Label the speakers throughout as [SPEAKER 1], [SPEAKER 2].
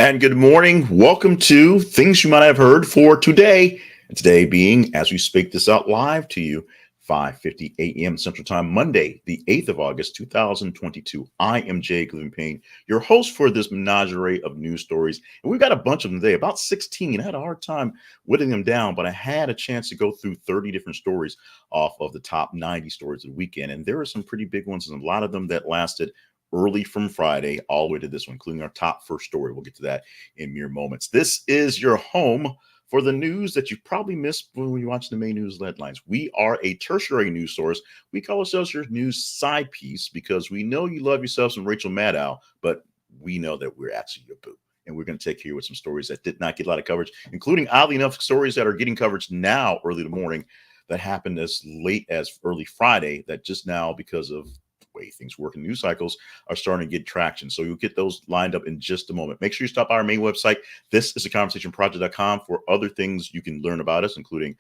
[SPEAKER 1] And good morning. Welcome to Things You Might Have Heard for today. And today being, as we speak this out live to you, 5:50 a.m. Central Time, Monday, the 8th of August, 2022. I am Jay Payne, your host for this menagerie of news stories. And we've got a bunch of them today, about 16. I had a hard time whittling them down, but I had a chance to go through 30 different stories off of the top 90 stories of the weekend. And there are some pretty big ones, and a lot of them that lasted early from Friday all the way to this one, including our top first story. We'll get to that in mere moments. This is your home for the news that you probably missed when you watch the main news headlines. We are a tertiary news source. We call ourselves your news side piece because we know you love yourself some Rachel Maddow, but we know that we're actually your boo. And we're going to take care with some stories that did not get a lot of coverage, including, oddly enough, stories that are getting coverage now early in the morning that happened as late as early Friday that just now, because of way things work in news cycles, are starting to get traction. So you'll get those lined up in just a moment. Make sure you stop by our main website. This is theconversationproject.com for other things you can learn about us, including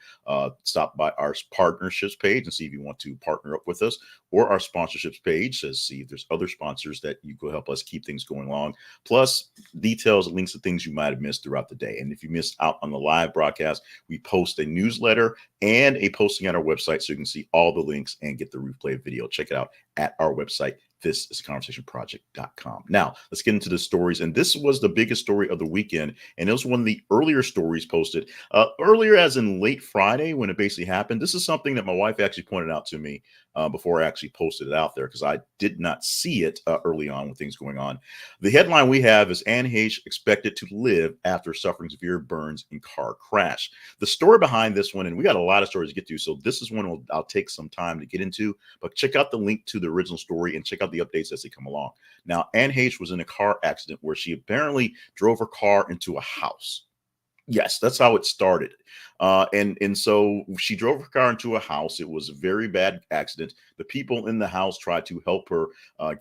[SPEAKER 1] stop by our partnerships page and see if you want to partner up with us, or our sponsorships page to see if there's other sponsors that you could help us keep things going along. Plus details and links to things you might have missed throughout the day. And if you missed out on the live broadcast, we post a newsletter and a posting at our website so you can see all the links and get the replay video. Check it out at our website. This is conversationproject.com. Now, let's get into the stories. And this was the biggest story of the weekend. And it was one of the earlier stories posted earlier, as in late Friday when it basically happened. This is something that my wife actually pointed out to me before I actually posted it out there, because I did not see it early on with things going on. The headline we have is Heche expected to live after suffering severe burns in car crash. The story behind this one, and we got a lot of stories to get to, so this is one I'll take some time to get into, but check out the link to the original story and check out the updates as they come along. Now, Heche was in a car accident where she apparently drove her car into a house. Yes, that's how it started. And so she drove her car into a house. It was a very bad accident. The people in the house tried to help her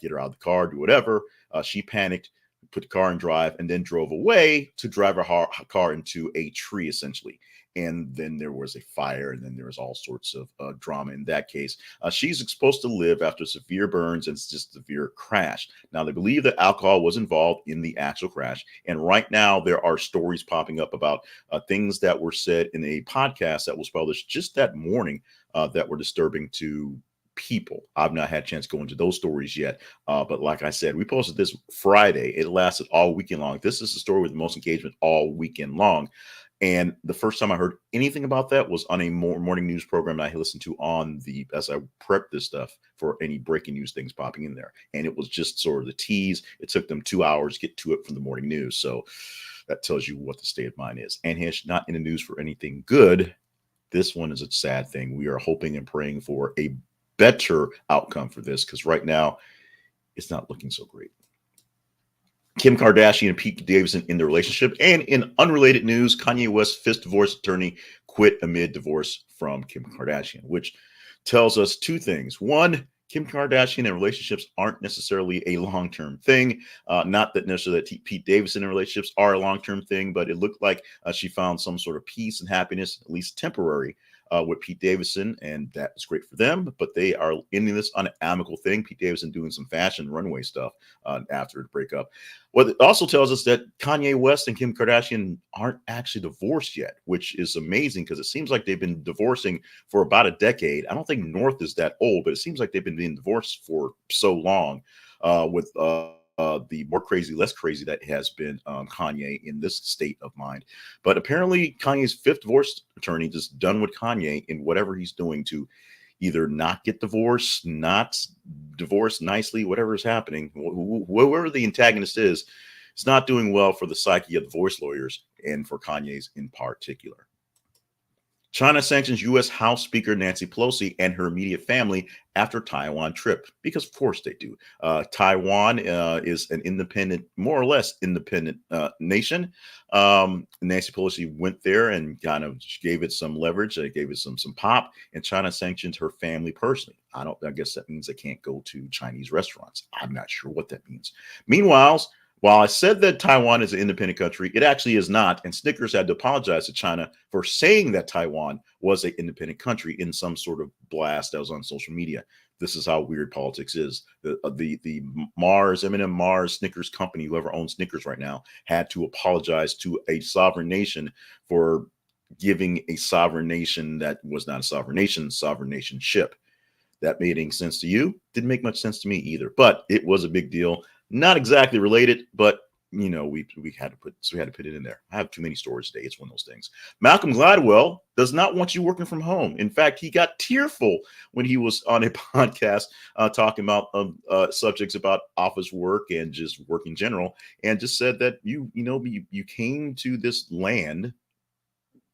[SPEAKER 1] get her out of the car, do whatever. She panicked, put the car in drive, and then drove away to drive her car into a tree, essentially. And then there was a fire, and then there was all sorts of drama in that case. She's supposed to live after severe burns and just severe crash. Now, they believe that alcohol was involved in the actual crash. And right now, there are stories popping up about things that were said in a podcast that was published just that morning that were disturbing to people. I've not had a chance to go into those stories yet. But like I said, we posted this Friday. It lasted all weekend long. This is the story with the most engagement all weekend long. And the first time I heard anything about that was on a morning news program I listened to as I prepped this stuff for any breaking news things popping in there. And it was just sort of the tease. It took them 2 hours to get to it from the morning news. So that tells you what the state of mind is. And Heche not in the news for anything good. This one is a sad thing. We are hoping and praying for a better outcome for this, because right now it's not looking so great. Kim Kardashian and Pete Davidson in the relationship. And in unrelated news, Kanye West's fifth divorce attorney quit amid divorce from Kim Kardashian, which tells us two things. One, Kim Kardashian and relationships aren't necessarily a long-term thing. Not that necessarily that Pete Davidson and relationships are a long-term thing, but it looked like she found some sort of peace and happiness, at least temporary, with Pete Davidson, and that is great for them. But they are ending this on an amicable thing. Pete Davidson doing some fashion runway stuff after the breakup. What it also tells us that Kanye West and Kim Kardashian aren't actually divorced yet, which is amazing because it seems like they've been divorcing for about a decade. I don't think North is that old, but it seems like they've been being divorced for so long with the more crazy, less crazy that has been Kanye in this state of mind. But apparently Kanye's fifth divorce attorney just done with Kanye in whatever he's doing to either not get divorced, not divorce nicely, whatever is happening, whoever the antagonist is, it's not doing well for the psyche of divorce lawyers and for Kanye's in particular. China sanctions U.S. House Speaker Nancy Pelosi and her immediate family after Taiwan trip, because of course they do. Taiwan is an independent, more or less independent nation. Nancy Pelosi went there and kind of gave it some leverage, gave it some pop, and China sanctioned her family personally. I guess that means they can't go to Chinese restaurants. I'm not sure what that means. Meanwhile, while I said that Taiwan is an independent country, it actually is not. And Snickers had to apologize to China for saying that Taiwan was an independent country in some sort of blast that was on social media. This is how weird politics is. The Mars, M&M Mars Snickers company, whoever owns Snickers right now, had to apologize to a sovereign nation for giving a sovereign nation that was not a sovereign nation ship. That made any sense to you? Didn't make much sense to me either, but it was a big deal. Not exactly related, but we had to put it in there. I have too many stories today. It's one of those things. Malcolm Gladwell does not want you working from home. In fact, he got tearful when he was on a podcast talking about subjects about office work and just work in general, and just said that you came to this land.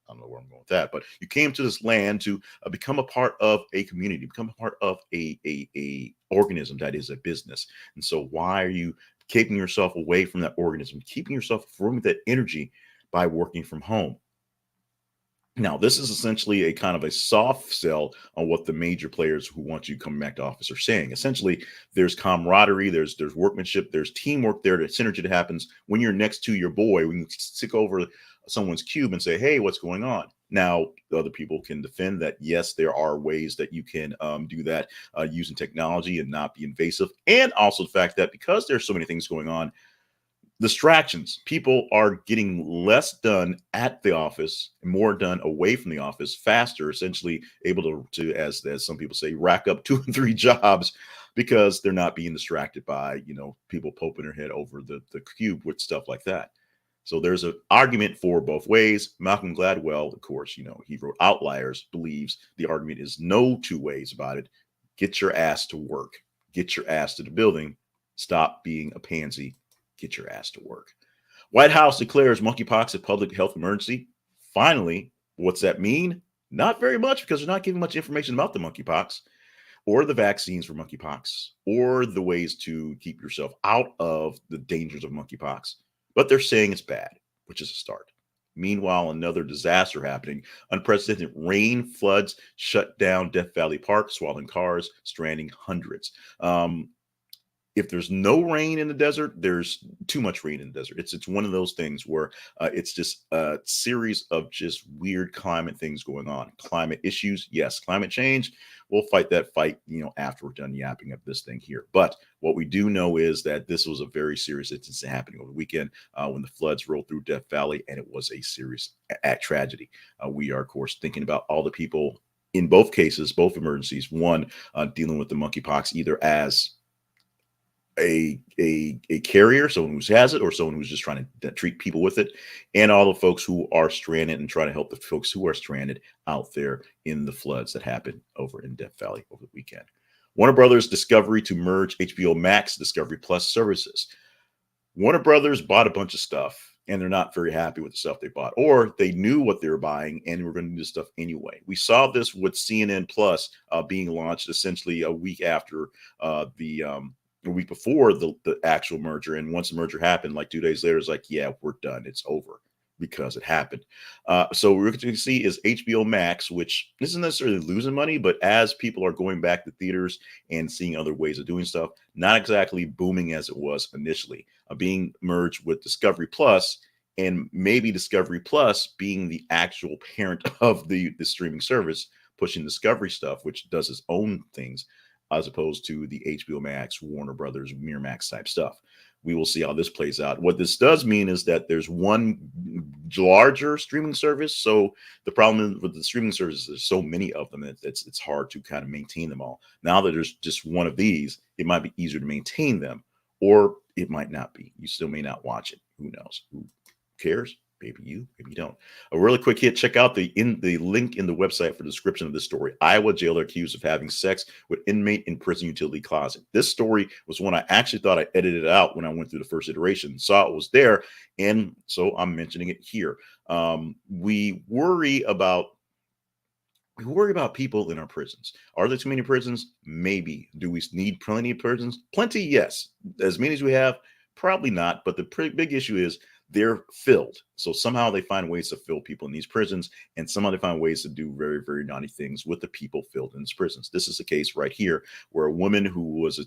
[SPEAKER 1] I don't know where I'm going with that, but you came to this land to become a part of a community, become a part of a organism that is a business. And so why are you keeping yourself away from that organism, keeping yourself from that energy by working from home? Now, this is essentially a kind of a soft sell on what the major players who want you coming back to office are saying. Essentially, there's camaraderie, there's workmanship, there's teamwork there, there's synergy that happens when you're next to your boy, when you stick over someone's cube and say, hey, what's going on? Now, other people can defend that, yes, there are ways that you can do that using technology and not be invasive. And also the fact that because there's so many things going on, distractions, people are getting less done at the office and more done away from the office faster, essentially able to as some people say, rack up 2 and 3 jobs because they're not being distracted by, people poking their head over the cube with stuff like that. So there's an argument for both ways. Malcolm Gladwell, of course, he wrote Outliers, believes the argument is no two ways about it. Get your ass to work. Get your ass to the building. Stop being a pansy. Get your ass to work. White House declares monkeypox a public health emergency. Finally, what's that mean? Not very much, because they're not giving much information about the monkeypox or the vaccines for monkeypox or the ways to keep yourself out of the dangers of monkeypox. But they're saying it's bad, which is a start. Meanwhile, another disaster happening. Unprecedented rain, floods, shut down Death Valley Park, swallowing cars, stranding hundreds. If there's no rain in the desert, there's too much rain in the desert. It's one of those things where it's just a series of just weird climate things going on. Climate issues, yes. Climate change, we'll fight that fight, after we're done yapping up this thing here. But what we do know is that this was a very serious incident happening over the weekend when the floods rolled through Death Valley, and it was a serious tragedy. We are, of course, thinking about all the people in both cases, both emergencies. One, dealing with the monkeypox either as a carrier, someone who has it, or someone who's just trying to treat people with it, and all the folks who are stranded and trying to help the folks who are stranded out there in the floods that happened over in Death Valley over the weekend. Warner Brothers Discovery to merge HBO Max Discovery Plus services. Warner Brothers bought a bunch of stuff, and they're not very happy with the stuff they bought, or they knew what they were buying and were going to do this stuff anyway. We saw this with CNN Plus being launched essentially a week after a week before the actual merger. And once the merger happened, like 2 days later, it's like, yeah, we're done. It's over because it happened. So what we're going to see is HBO Max, which isn't necessarily losing money, but as people are going back to theaters and seeing other ways of doing stuff, not exactly booming as it was initially, being merged with Discovery Plus, and maybe Discovery Plus being the actual parent of the streaming service, pushing Discovery stuff, which does its own things, as opposed to the HBO Max, Warner Brothers, Miramax type stuff. We will see how this plays out. What this does mean is that there's one larger streaming service. So the problem with the streaming services, there's so many of them that it's hard to kind of maintain them all. Now that there's just one of these, it might be easier to maintain them, or it might not be. You still may not watch it. Who knows? Who cares? Maybe you don't. A really quick hit. Check out the link in the website for the description of this story. Iowa jailer accused of having sex with inmate in prison utility closet. This story was one I actually thought I edited out when I went through the first iteration. Saw it was there, and so I'm mentioning it here. We worry about people in our prisons. Are there too many prisons? Maybe. Do we need plenty of prisons? Plenty, yes. As many as we have, probably not. But the big issue is they're filled. So somehow they find ways to fill people in these prisons, and somehow they find ways to do very, very naughty things with the people filled in these prisons. This is a case right here where a woman who is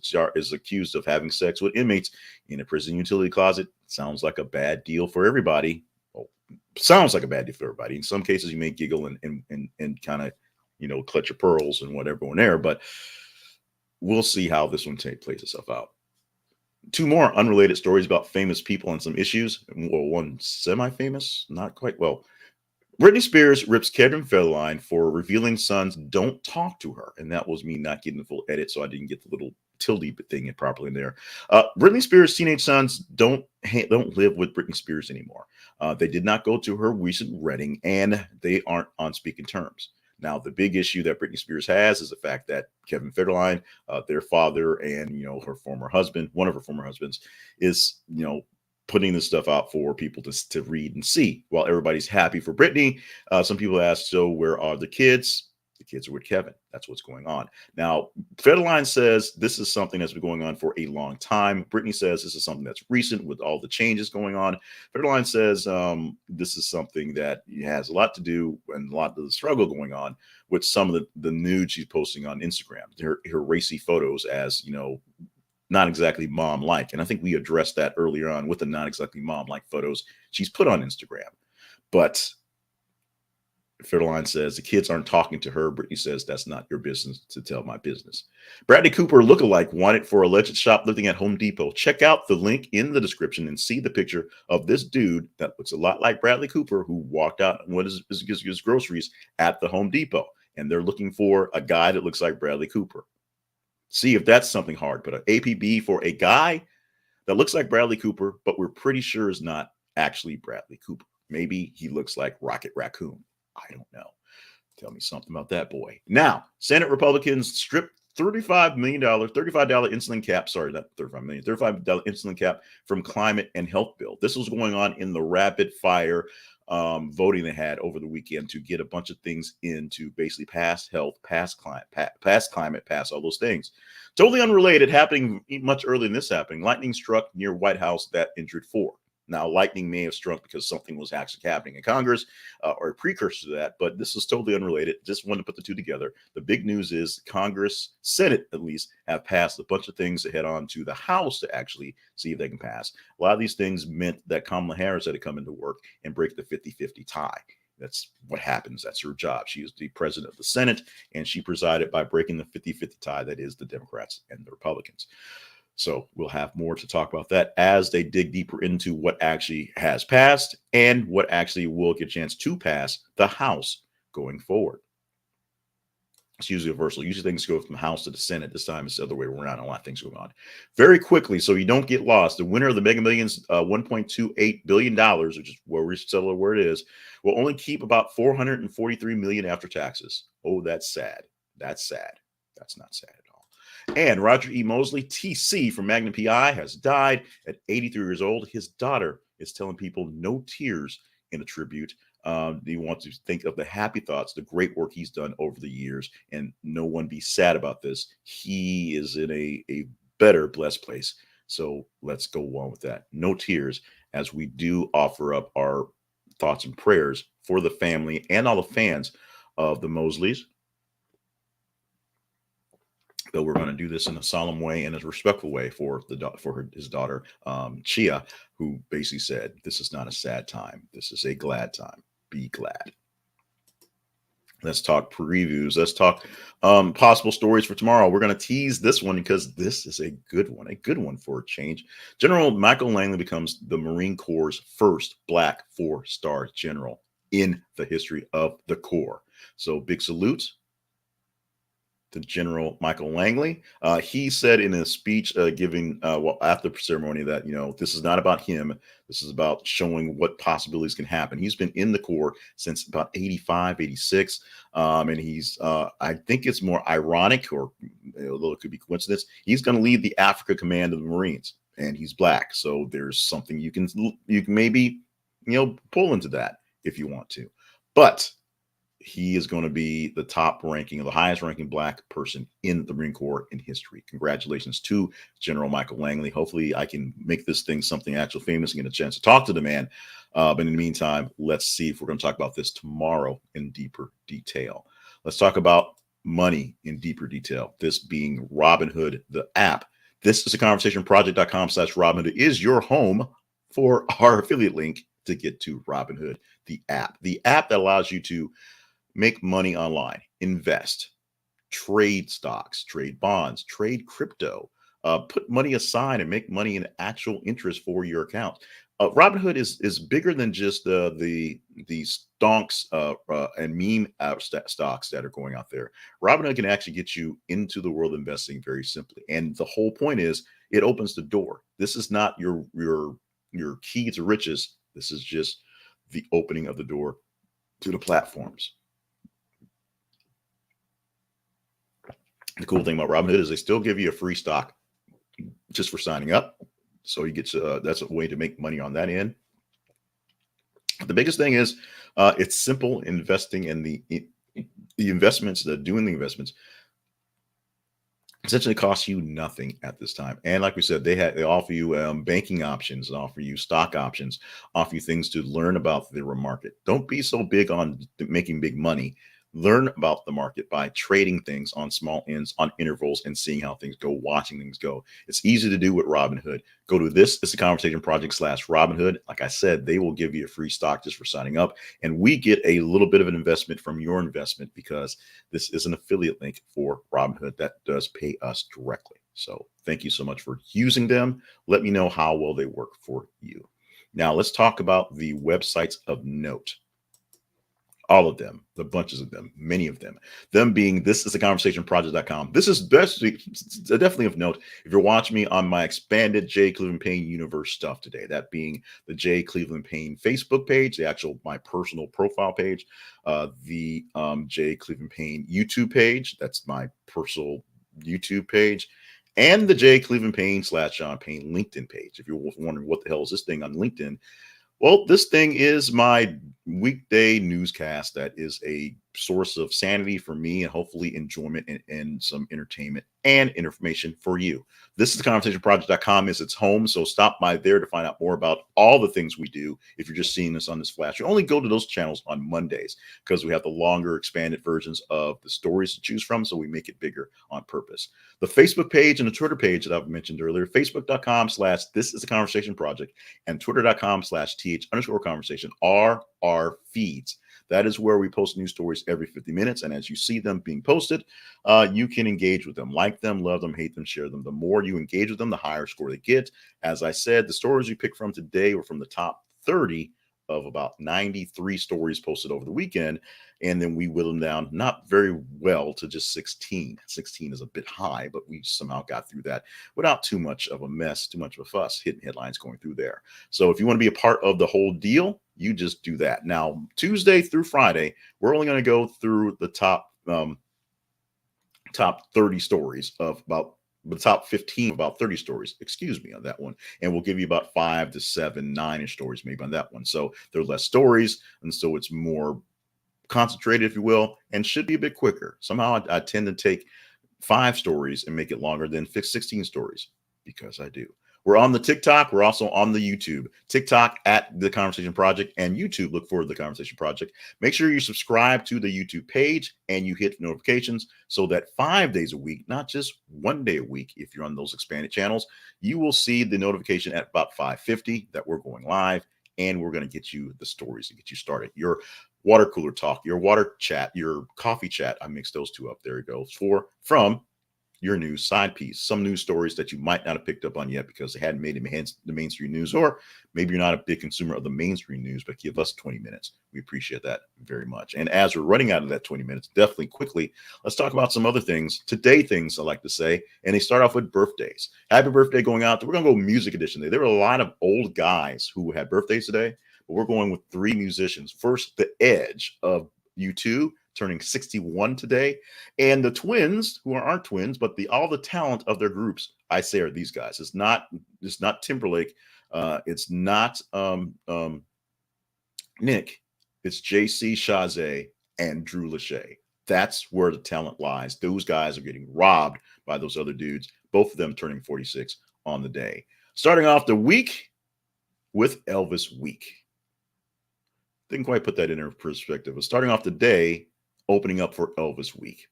[SPEAKER 1] accused of having sex with inmates in a prison utility closet. Sounds like a bad deal for everybody. Well, sounds like a bad deal for everybody. In some cases, you may giggle and kind of, clutch your pearls and whatever on there, but we'll see how this one plays itself out. Two more unrelated stories about famous people and some issues. Well, one semi-famous, not quite. Well, Britney Spears rips Kevin Federline for revealing sons don't talk to her. And that was me not getting the full edit, so I didn't get the little tilde thing properly in there. Britney Spears' teenage sons don't live with Britney Spears anymore. They did not go to her recent wedding, and they aren't on speaking terms. Now, the big issue that Britney Spears has is the fact that Kevin Federline, their father, and her former husband, one of her former husbands, is putting this stuff out for people to read and see. While everybody's happy for Britney, some people ask, so where are the kids? The kids are with Kevin. That's what's going on. Now, Federline says this is something that's been going on for a long time. Britney says this is something that's recent with all the changes going on. Federline says this is something that has a lot to do and a lot of the struggle going on with some of the nude she's posting on Instagram. Her racy photos as, not exactly mom-like. And I think we addressed that earlier on with the not exactly mom-like photos she's put on Instagram. But Federline says the kids aren't talking to her. Britney says that's not your business to tell my business. Bradley Cooper lookalike wanted for alleged shoplifting at Home Depot. Check out the link in the description and see the picture of this dude that looks a lot like Bradley Cooper who walked out and his groceries at the Home Depot. And they're looking for a guy that looks like Bradley Cooper. See if that's something hard, but an APB for a guy that looks like Bradley Cooper, but we're pretty sure is not actually Bradley Cooper. Maybe he looks like Rocket Raccoon. I don't know. Tell me something about that boy. Now, Senate Republicans stripped $35 insulin cap. Sorry, not 35 million, $35 insulin cap from climate and health bill. This was going on in the rapid fire voting they had over the weekend to get a bunch of things in to basically pass health, pass climate, pass all those things. Totally unrelated, happening much earlier than this happening. Lightning struck near White House that injured 4. Now, lightning may have struck because something was actually happening in Congress or a precursor to that, but this is totally unrelated. Just wanted to put the two together. The big news is Congress, Senate at least, have passed a bunch of things to head on to the House to actually see if they can pass. A lot of these things meant that Kamala Harris had to come into work and break the 50-50 tie. That's what happens. That's her job. She is the president of the Senate, and she presided by breaking the 50-50 tie that is the Democrats and the Republicans. So we'll have more to talk about that as they dig deeper into what actually has passed and what actually will get a chance to pass the House going forward. It's usually reversal. Usually things go from the House to the Senate. This time it's the other way around. A lot of things going on. Very quickly, so you don't get lost, the winner of the Mega Millions, $1.28 billion, which is where we settle where it is, will only keep about $443 million after taxes. Oh, that's sad. That's sad. That's not sad at all. And Roger E. Mosley, TC from Magnum PI, has died at 83 years old. His daughter is telling people no tears in a tribute. He wants to think of the happy thoughts, the great work he's done over the years, and no one be sad about this. He is in a better, blessed place. So let's go on with that. No tears, as we do offer up our thoughts and prayers for the family and all the fans of the Mosleys. Though we're going to do this in a solemn way and a respectful way for his daughter, Chia, who basically said, this is not a sad time. This is a glad time. Be glad. Let's talk previews. Let's talk possible stories for tomorrow. We're going to tease this one because this is a good one for a change. General Michael Langley becomes the Marine Corps' first Black 4-star general in the history of the Corps. So big salute to General Michael Langley. He said in a speech giving after the ceremony that, this is not about him. This is about showing what possibilities can happen. He's been in the Corps since about 85, 86. And he's, I think it's more ironic, or although it could be coincidence, he's going to lead the Africa Command of the Marines, and he's Black. So there's something you can maybe, pull into that if you want to. But he is going to be the top ranking, or the highest ranking Black person in the Marine Corps in history. Congratulations to General Michael Langley. Hopefully I can make this thing something actual famous and get a chance to talk to the man. But in the meantime, let's see if we're going to talk about this tomorrow in deeper detail. Let's talk about money in deeper detail. This being Robinhood, the app. This is a conversation. Project.com/Robinhood is your home for our affiliate link to get to Robinhood, the app that allows you to make money online, invest, trade stocks, trade bonds, trade crypto, put money aside and make money in actual interest for your account. Robinhood is bigger than just the stonks and meme stocks that are going out there. Robinhood can actually get you into the world of investing very simply, and the whole point is it opens the door. This is not your key to riches. This is just the opening of the door to the platforms. The cool thing about Robinhood is they still give you a free stock just for signing up. So you get that's a way to make money on that end. The biggest thing is it's simple investing in the investments, doing the investments essentially costs you nothing at this time. And like we said, they offer you banking options, offer you stock options, offer you things to learn about the market. Don't be so big on making big money. Learn about the market by trading things on small ends, on intervals, and seeing how things go, watching things go. It's easy to do with Robinhood. Go to This Is the Conversation Project /Robinhood. Like I said, they will give you a free stock just for signing up. And we get a little bit of an investment from your investment because this is an affiliate link for Robinhood that does pay us directly. So thank you so much for using them. Let me know how well they work for you. Now let's talk about the websites of note. All of them, the bunches of them, many of them being This Is the Conversation Project.com. This is definitely of note if you're watching me on my expanded J. Cleveland Payne universe stuff today, that being the J. Cleveland Payne Facebook page, my personal profile page, the J. Cleveland Payne YouTube page, that's my personal YouTube page, and the J. Cleveland Payne /John Payne LinkedIn page. If you're wondering what the hell is this thing on LinkedIn, well, this thing is my weekday newscast that is a source of sanity for me and hopefully enjoyment and some entertainment and information for you. This is the conversationproject.com is its home. So stop by there to find out more about all the things we do. If you're just seeing this on this flash, you only go to those channels on Mondays because we have the longer expanded versions of the stories to choose from. So we make it bigger on purpose. The Facebook page and the Twitter page that I've mentioned earlier, facebook.com/This Is a Conversation Project and twitter.com/th_conversation are our feeds. That is where we post news stories every 50 minutes. And as you see them being posted, you can engage with them, like them, love them, hate them, share them. The more you engage with them, the higher score they get. As I said, the stories we picked from today were from the top 30 of about 93 stories posted over the weekend. And then we whittled them down not very well to just 16. 16 is a bit high, but we somehow got through that without too much of a mess, too much of a fuss, hitting headlines going through there. So if you want to be a part of the whole deal, you just do that. Now, Tuesday through Friday, we're only going to go through the top 30 stories of about the top 15, about 30 stories, excuse me, on that one. And we'll give you about 5 to 7, 9-ish stories maybe on that one. So there are less stories. And so it's more concentrated, if you will, and should be a bit quicker. Somehow I tend to take 5 stories and make it longer than 16 stories because I do. We're on the TikTok. We're also on the YouTube. TikTok at The Conversation Project and YouTube, look for The Conversation Project. Make sure you subscribe to the YouTube page and you hit notifications so that 5 days a week, not just 1 day a week, if you're on those expanded channels, you will see the notification at about 5:50 that we're going live and we're going to get you the stories to get you started. Your water cooler talk, your water chat, your coffee chat. I mixed those two up. There it goes. From your news side piece, some news stories that you might not have picked up on yet because they hadn't made it the mainstream news, or maybe you're not a big consumer of the mainstream news, but give us 20 minutes. We appreciate that very much. And as we're running out of that 20 minutes, definitely quickly, let's talk about some other things. Today, things I like to say, and they start off with birthdays. Happy birthday going out. We're going to go music edition today. There were a lot of old guys who had birthdays today, but we're going with 3 musicians. First, The Edge of U2, turning 61 today, and the twins, who aren't twins, but all the talent of their groups, I say, are these guys. It's not Timberlake, it's not Nick, it's JC Chasez and Drew Lachey. That's where the talent lies. Those guys are getting robbed by those other dudes, both of them turning 46 on the day. Starting off the week with Elvis Week. Didn't quite put that in perspective, but starting off the day, opening up for Elvis Week.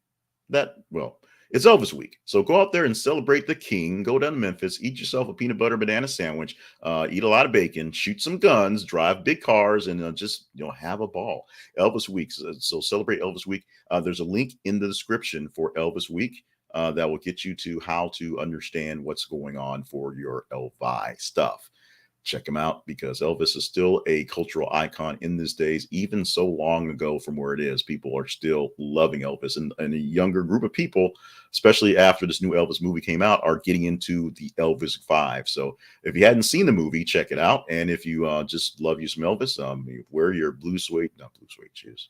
[SPEAKER 1] That, well, It's Elvis week. So go out there and celebrate the king. Go down to Memphis, eat yourself a peanut butter banana sandwich, eat a lot of bacon, shoot some guns, drive big cars, and just have a ball. Elvis week. So celebrate Elvis week. There's a link in the description for Elvis week that will get you to how to understand what's going on for your Elvi stuff. Check him out because Elvis is still a cultural icon in these days, even so long ago from where it is. People are still loving Elvis, and a younger group of people, especially after this new Elvis movie came out, are getting into the Elvis vibe. So if you hadn't seen the movie, check it out. And if you just love you some Elvis, wear your blue suede shoes,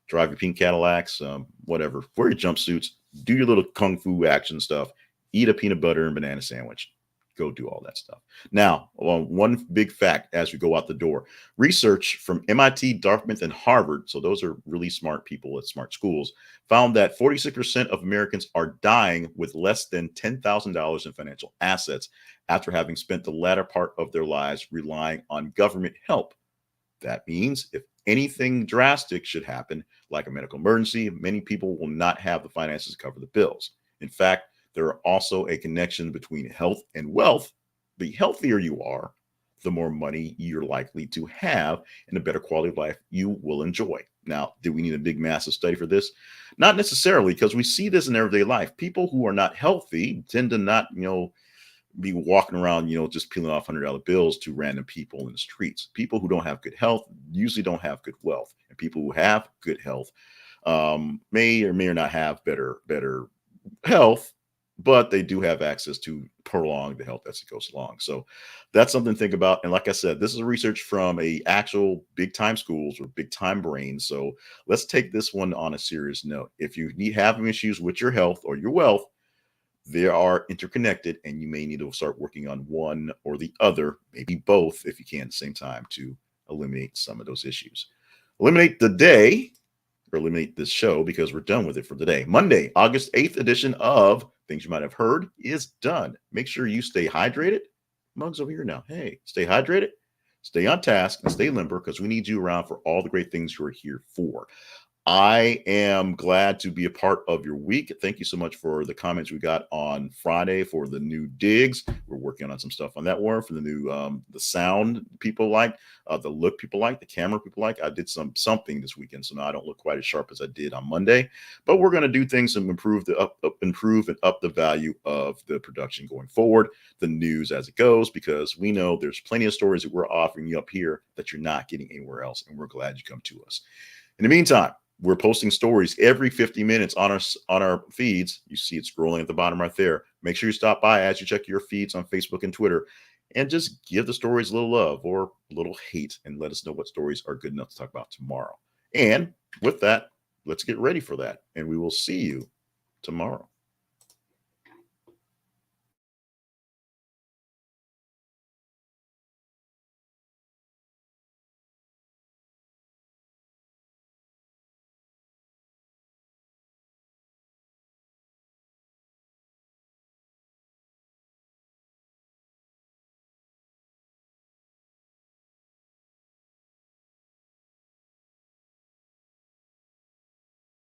[SPEAKER 1] drive your pink Cadillacs, whatever, wear your jumpsuits, do your little kung fu action stuff, eat a peanut butter and banana sandwich. Go do all that stuff. Now, one big fact as we go out the door, research from MIT, Dartmouth, and Harvard, so those are really smart people at smart schools, found that 46% of Americans are dying with less than $10,000 in financial assets after having spent the latter part of their lives relying on government help. That means if anything drastic should happen, like a medical emergency, many people will not have the finances to cover the bills. In fact, there are also a connection between health and wealth. The healthier you are, the more money you're likely to have and the better quality of life you will enjoy. Now, do we need a big, massive study for this? Not necessarily, because we see this in everyday life. People who are not healthy tend to not, be walking around, just peeling off $100 bills to random people in the streets. People who don't have good health usually don't have good wealth. And people who have good health may or may not have better health, but they do have access to prolong the health as it goes along. So that's something to think about. And like I said, this is research from a actual big time schools or big time brains. So let's take this one on a serious note. If you need having issues with your health or your wealth, they are interconnected, and you may need to start working on one or the other, maybe both, if you can at the same time, to eliminate some of those issues. Eliminate the day, or eliminate this show, because we're done with it for today. Monday, August 8th edition of Things You Might Have Heard is done. Make sure you stay hydrated. Mug's over here now. Hey, stay hydrated, stay on task, and stay limber, because we need you around for all the great things you're here for. I am glad to be a part of your week. Thank you so much for the comments we got on Friday for the new digs. We're working on some stuff on that one for the new the sound people like, the look people like, the camera people like. I did something this weekend, so now I don't look quite as sharp as I did on Monday. But we're going to do things to improve and up the value of the production going forward, the news as it goes, because we know there's plenty of stories that we're offering you up here that you're not getting anywhere else, and we're glad you come to us. In the meantime, we're posting stories every 50 minutes on our feeds. You see it scrolling at the bottom right there. Make sure you stop by as you check your feeds on Facebook and Twitter, and just give the stories a little love or a little hate, and let us know what stories are good enough to talk about tomorrow. And with that, let's get ready for that, and we will see you tomorrow.